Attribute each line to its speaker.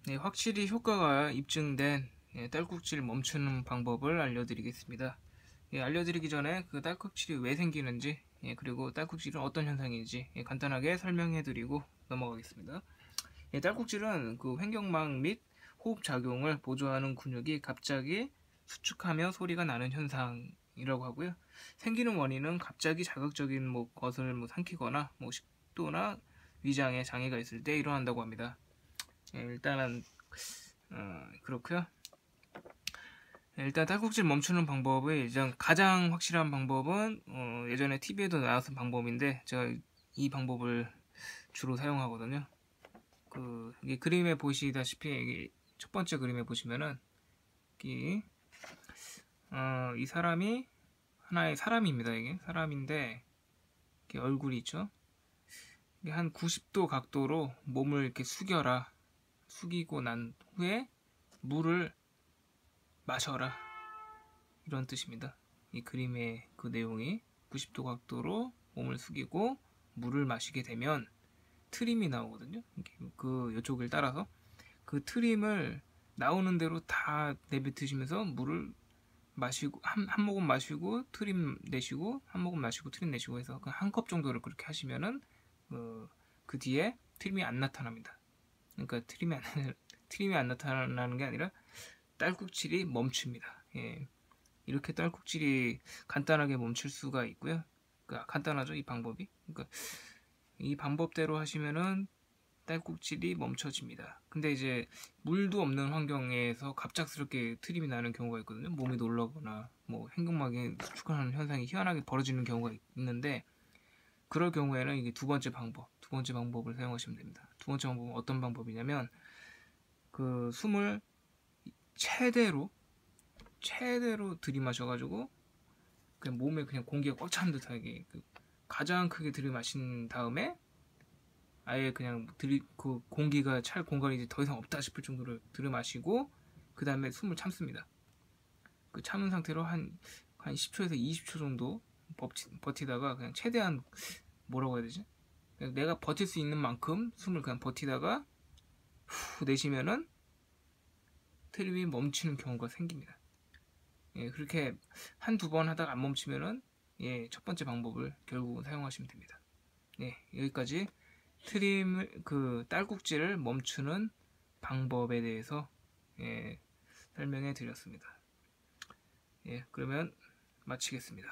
Speaker 1: 네, 확실히 효과가 입증된 딸꾹질 멈추는 방법을 알려드리겠습니다. 알려드리기 전에 그 딸꾹질이 왜 생기는지, 그리고 딸꾹질은 어떤 현상인지 간단하게 설명해드리고 넘어가겠습니다. 딸꾹질은 그 횡격막 및 호흡 작용을 보조하는 근육이 갑자기 수축하며 소리가 나는 현상이라고 하고요. 생기는 원인은 갑자기 자극적인 것을 삼키거나 식도나 위장에 장애가 있을 때 일어난다고 합니다. 일단은 그렇고요. 일단 딸꾹질 멈추는 방법의 가장 확실한 방법은 예전에 TV에도 나왔던 방법인데 제가 이 방법을 주로 사용하거든요. 이게 그림에 보시다시피 이게 첫 번째 그림에 보시면은 이 사람이 하나의 사람입니다. 이게 사람인데 이렇게 얼굴이 있죠. 이게 한 90도 각도로 몸을 이렇게 숙이고 난 후에 물을 마셔라, 이런 뜻입니다. 이 그림의 그 내용이 90도 각도로 몸을 숙이고 물을 마시게 되면 트림이 나오거든요. 이쪽을 따라서 그 트림을 나오는 대로 다 내뱉으시면서 물을 마시고 한 모금 마시고 트림 내쉬고 한 모금 마시고 트림 내쉬고 해서 한 컵 정도를 그렇게 하시면은 그 뒤에 트림이 안 나타납니다. 그러니까 트림이 안 나타나는 게 아니라 딸꾹질이 멈춥니다. 이렇게 딸꾹질이 간단하게 멈출 수가 있고요. 간단하죠, 이 방법이. 이 방법대로 하시면은 딸꾹질이 멈춰집니다. 근데 이제 물도 없는 환경에서 갑작스럽게 트림이 나는 경우가 있거든요. 몸이 놀라거나 횡격막이 수축하는 현상이 희한하게 벌어지는 경우가 있는데, 그럴 경우에는 이게 두 번째 방법을 사용하시면 됩니다. 두 번째 방법은 어떤 방법이냐면 숨을 최대로 들이마셔가지고 그냥 몸에 그냥 공기가 꽉 찬 듯하게 가장 크게 들이마신 다음에 아예 그냥 그 공기가 찰 공간이 이제 더 이상 없다 싶을 정도로 들이마시고 그 다음에 숨을 참습니다. 그 참은 상태로 한 10초에서 20초 정도 버티다가 그냥 최대한 뭐라고 해야 되지? 내가 버틸 수 있는 만큼 숨을 그냥 버티다가 후 내쉬면은 트림이 멈추는 경우가 생깁니다. 그렇게 한두 번 하다가 안 멈추면은 첫 번째 방법을 결국은 사용하시면 됩니다. 여기까지 딸꾹질을 멈추는 방법에 대해서 설명해 드렸습니다. 그러면 마치겠습니다.